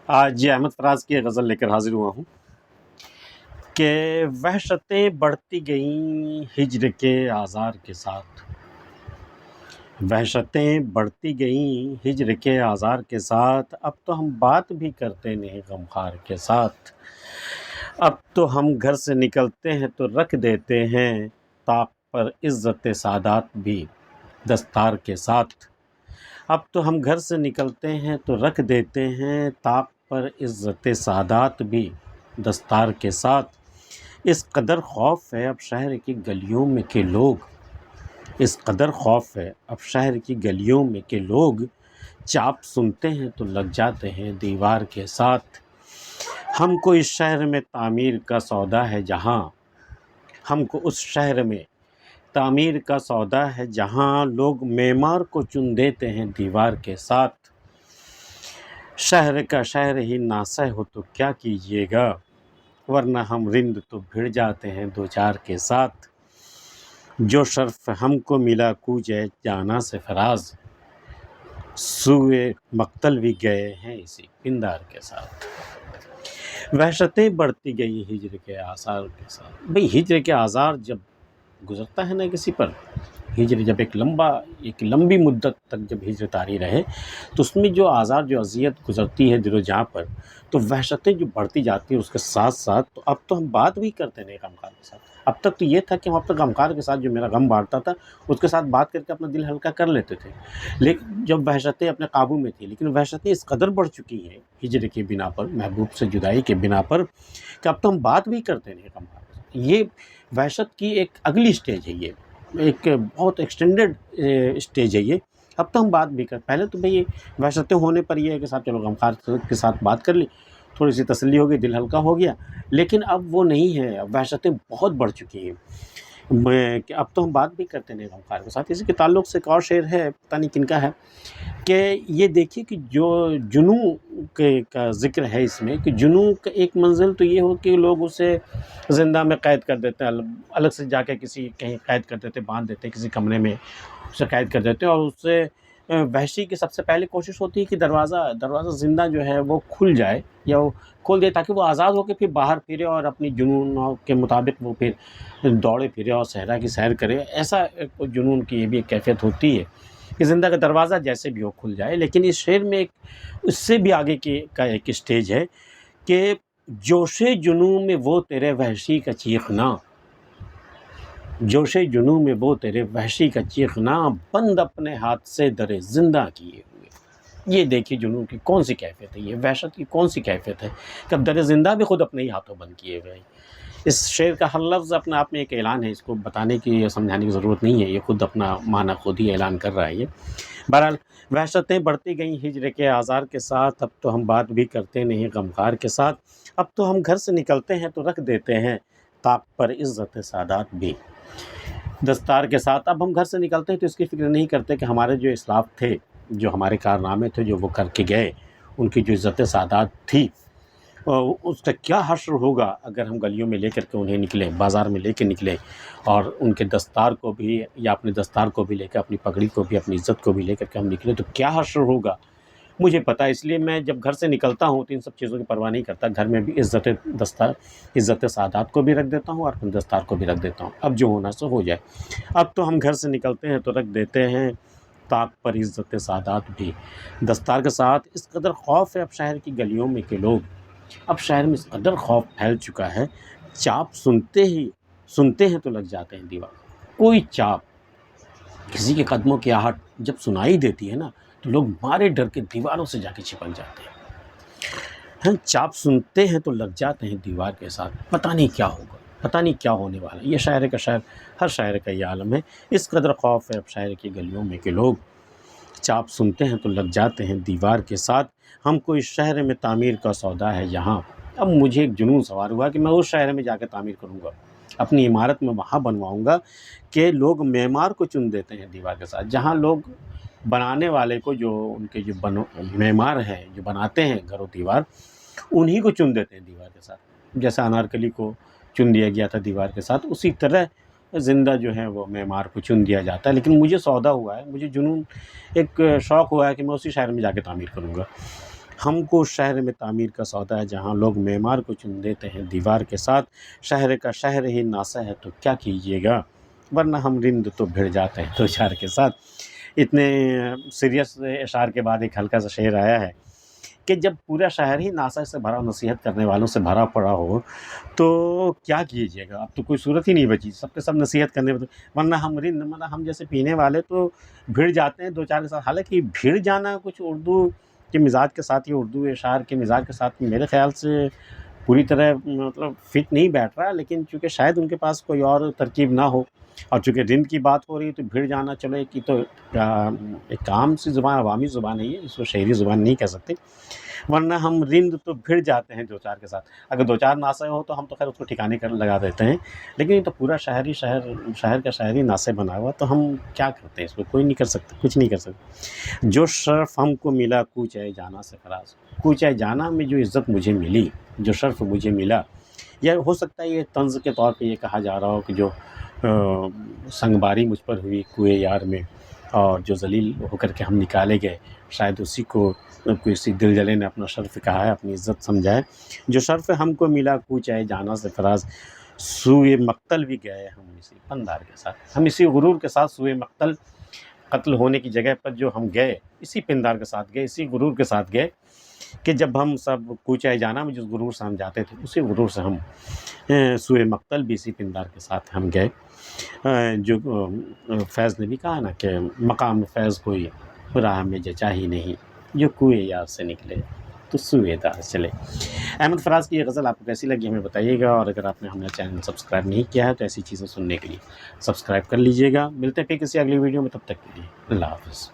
آج یہ احمد فراز کی غزل لے کر حاضر ہوا ہوں کہ وحشتیں بڑھتی گئیں ہجر کے آزار کے ساتھ، وحشتیں بڑھتی گئیں ہجر کے آزار کے ساتھ، اب تو ہم بات بھی کرتے نہیں غمخار کے ساتھ، اب تو ہم گھر سے نکلتے ہیں تو رکھ دیتے ہیں طاق پر عزت سادات بھی دستار کے ساتھ، اب تو ہم گھر سے نکلتے ہیں تو رکھ دیتے ہیں طاق پر عزت سادات بھی دستار کے ساتھ، اس قدر خوف ہے اب شہر کی گلیوں میں کہ لوگ، اس قدر خوف ہے اب شہر کی گلیوں میں کہ لوگ چاپ سنتے ہیں تو لگ جاتے ہیں دیوار کے ساتھ، ہم کو اس شہر میں تعمیر کا سودا ہے جہاں، ہم کو اس شہر میں تعمیر کا سودا ہے جہاں لوگ معمار کو چن دیتے ہیں دیوار کے ساتھ، شہر کا شہر ہی ناصح ہو تو کیا کیجیے گا، ورنہ ہم رند تو بھڑ جاتے ہیں دو چار کے ساتھ، جو شرف ہم کو ملا کوچے جانا سے فراز، سوئے مقتل بھی گئے ہیں اسی پندار کے ساتھ، وحشتیں بڑھتی گئی ہجر کے آثار کے ساتھ۔ بھئی ہجر کے آثار جب گزرتا ہے نا کسی پر، ہجر جب ایک لمبی مدت تک جب ہجر طاری رہے تو اس میں جو آزار، جو اذیت گزرتی ہے دل و جاں پر، تو وحشتیں جو بڑھتی جاتی ہیں اس کے ساتھ ساتھ، تو اب تو ہم بات بھی کرتے نہیں غمخوار کے ساتھ۔ اب تک تو یہ تھا کہ ہم اب تک غمخوار کے ساتھ جو میرا غم بانٹتا تھا اس کے ساتھ بات کر کے اپنا دل ہلکا کر لیتے تھے، لیکن جب وحشتیں اپنے قابو میں تھیں، لیکن وحشتیں اس قدر بڑھ چکی ہیں ہجر کی بنا پر، محبوب سے جدائی کے بنا پر، کہ اب تو ہم بات بھی کرتے نہیں غمخوار کے ساتھ۔ یہ وحشت کی ایک اگلی سٹیج ہے، یہ ایک بہت ایکسٹینڈڈ سٹیج ہے یہ۔ اب تو ہم بات بھی پہلے تو بھئی وحشتیں ہونے پر یہ ہے کہ صاحب چلو غمخوار کے ساتھ بات کر لی، تھوڑی سی تسلی ہو گئی، دل ہلکا ہو گیا، لیکن اب وہ نہیں ہے، اب وحشتیں بہت بڑھ چکی ہیں، کہ اب تو ہم بات بھی کرتے نہیں غمخوار کے ساتھ۔ اسی کے تعلق سے ایک اور شعر ہے، پتہ نہیں کن کا ہے، کہ یہ دیکھیے کہ جو جنوں کا ذکر ہے اس میں، کہ جنوں کا ایک منزل تو یہ ہو کہ لوگ اسے زندہ میں قید کر دیتے ہیں، الگ سے جا کے کسی کہیں قید کر دیتے، باندھ دیتے، کسی کمرے میں اسے قید کر دیتے ہیں، اور اس سے وحشی کی سب سے پہلے کوشش ہوتی ہے کہ دروازہ زندہ جو ہے وہ کھل جائے، یا وہ کھول دے تاکہ وہ آزاد ہو کے پھر باہر پھرے اور اپنی جنون کے مطابق وہ پھر دوڑے پھرے اور صحرا کی سیر کرے۔ ایسا ایک جنون کی یہ بھی ایک کیفیت ہوتی ہے کہ زندہ کا دروازہ جیسے بھی ہو کھل جائے، لیکن اس شعر میں ایک اس سے بھی آگے کا ایک اسٹیج ہے کہ جوش جنوں میں وہ تیرے وحشی کا چیخنا، جوش جنوں میں وہ تیرے وحشی کا چیخنا، بند اپنے ہاتھ سے در زندہ کیے ہوئے۔ یہ دیکھیے جنون کی کون سی کیفیت ہے، یہ وحشت کی کون سی کیفیت ہے کہ اب در زندہ بھی خود اپنے ہی ہاتھوں بند کیے ہوئے ہیں۔ اس شعر کا ہر لفظ اپنے آپ میں ایک اعلان ہے، اس کو بتانے کی یا سمجھانے کی ضرورت نہیں ہے، یہ خود اپنا معنی خود ہی اعلان کر رہا ہے یہ۔ بہرحال وحشتیں بڑھتی گئیں ہجر کے آزار کے ساتھ، اب تو ہم بات بھی کرتے نہیں غمخوار کے ساتھ، اب تو ہم گھر سے نکلتے ہیں تو رکھ دیتے ہیں طاق پر عزت سادات بھی دستار کے ساتھ۔ اب ہم گھر سے نکلتے ہیں تو اس کی فکر نہیں کرتے کہ ہمارے جو اسلاف تھے، جو ہمارے کارنامے تھے، جو وہ کر کے گئے، ان کی جو عزت سادات تھی، اس کا کیا حشر ہوگا اگر ہم گلیوں میں لے کر کے انہیں نکلیں، بازار میں لے کے نکلیں، اور ان کے دستار کو بھی، یا اپنے دستار کو بھی لے کے، اپنی پگڑی کو بھی، اپنی عزت کو بھی لے کر کے ہم نکلیں، تو کیا حشر ہوگا مجھے پتہ ہے۔ اس لیے میں جب گھر سے نکلتا ہوں تو ان سب چیزوں کی پرواہ نہیں کرتا، گھر میں بھی عزت سادات کو بھی رکھ دیتا ہوں اور اپنے دستار کو بھی رکھ دیتا ہوں، اب جو ہونا سو ہو جائے۔ اب تو ہم گھر سے نکلتے ہیں تو رکھ دیتے ہیں طاق پر عزت سادات بھی دستار کے ساتھ، اس قدر خوف ہے اب شہر کی گلیوں میں کہ لوگ، اب شہر میں اس قدر خوف پھیل چکا ہے، چاپ سنتے ہیں تو لگ جاتے ہیں دیوار، کوئی چاپ، کسی کے قدموں کی آہٹ جب سنائی دیتی ہے نا تو لوگ مارے ڈر کے دیواروں سے جا کے چھپک جاتے ہیں، چاپ سنتے ہیں تو لگ جاتے ہیں دیوار کے ساتھ، پتہ نہیں کیا ہوگا، پتہ نہیں کیا ہونے والا ہے۔ یہ شاعر کا شاعر، ہر شاعر کا یہ عالم ہے، اس قدر خوف ہے اب شہر کی گلیوں میں کہ لوگ چاپ سنتے ہیں تو لگ جاتے ہیں دیوار کے ساتھ، ہم کو اس شہر میں تعمیر کا سودا ہے یہاں، اب مجھے ایک جنون سوار ہوا کہ میں اس شہر میں جا کے تعمیر کروں گا، اپنی عمارت میں وہاں بنواؤں گا کہ لوگ معمار کو چن دیتے ہیں دیوار کے ساتھ، جہاں لوگ بنانے والے کو، جو ان کے جو معمار ہیں، جو بناتے ہیں گھر و دیوار، انہی کو چن دیتے ہیں دیوار کے ساتھ، جیسا انارکلی کو چن دیا گیا تھا دیوار کے ساتھ، اسی طرح زندہ جو ہے وہ معمار کو چن دیا جاتا ہے۔ لیکن مجھے سودا ہوا ہے، مجھے جنون، ایک شوق ہوا ہے کہ میں اسی شہر میں جا کے تعمیر کروں گا، ہم کو شہر میں تعمیر کا سودا ہے، جہاں لوگ معمار کو چن دیتے ہیں دیوار کے ساتھ، شہر کا شہر ہی ناسا ہے تو کیا کیجیے گا، ورنہ ہم رند تو بھڑ جاتے ہیں دو چار کے ساتھ۔ اتنے سیریس اشعار کے بعد ایک ہلکا سا شعر آیا ہے کہ جب پورا شہر ہی ناسا سے بھرا، نصیحت کرنے والوں سے بھرا پڑا ہو تو کیا کیجیے گا، اب تو کوئی صورت ہی نہیں بچی، سب کے سب نصیحت کرنے، ورنہ ہم رند، مطلب ہم جیسے پینے والے تو بھڑ جاتے ہیں دو چار کے ساتھ۔ حالانکہ بھڑ جانا کچھ اردو کے مزاج کے ساتھ، یہ اردو اشعار کے مزاج کے ساتھ میرے خیال سے پوری طرح مطلب فٹ نہیں بیٹھ رہا، لیکن چونکہ شاید ان کے پاس کوئی اور ترکیب نہ ہو، اور چونکہ رند کی بات ہو رہی ہے تو بھڑ جانا، چلو ایک تو ایک عام سی زبان، عوامی زبان ہے یہ، اس کو شہری زبان نہیں کہہ سکتے، ورنہ ہم رند تو بھڑ جاتے ہیں دو چار کے ساتھ۔ اگر دو چار ناسے ہو تو ہم تو خیر اس کو ٹھکانے کر لگا دیتے ہیں، لیکن یہ تو پورا شہر کا شہری ناسے بنا ہوا، تو ہم کیا کرتے ہیں اس کو، کوئی نہیں کر سکتا، کچھ نہیں کر سکتے۔ جو شرف ہم کو ملا کوچہ جانا سے فراز، کوچہ جانا میں جو عزت مجھے ملی، جو شرف مجھے ملا، یا ہو سکتا ہے یہ طنز کے طور پہ یہ کہا جا رہا ہو کہ جو سنگ باری مجھ پر ہوئی کوئے یار میں، اور جو ذلیل ہو کر کے ہم نکالے گئے، شاید اسی کو کسی دل جلے نے اپنا شرف کہا ہے، اپنی عزت سمجھا ہے۔ جو شرف ہم کو ملا کوچہ جانا سے فراز، سوئے مقتل بھی گئے ہم اسی پندار کے ساتھ، ہم اسی غرور کے ساتھ سوئے مقتل، قتل ہونے کی جگہ پر جو ہم گئے، اسی پندار کے ساتھ گئے، اسی غرور کے ساتھ گئے کہ جب ہم سب کوچہ جانا میں جس غرور سے ہم جاتے تھے، اسی غرور سے ہم سوئے مقتل بھی اسی پندار کے ساتھ ہم گئے۔ جو فیض نے بھی کہا نا کہ مقام فیض کوئی راہ میں جچا ہی نہیں، جو کوئے یار سے نکلے تو سوئے دار چلے۔ احمد فراز کی یہ غزل آپ کو کیسی لگی ہمیں بتائیے گا، اور اگر آپ نے ہمارا چینل سبسکرائب نہیں کیا ہے تو ایسی چیزیں سننے کے لیے سبسکرائب کر لیجیے گا۔ ملتے ہیں پھر کسی اگلی ویڈیو میں، تب تک کے لیے اللہ حافظ۔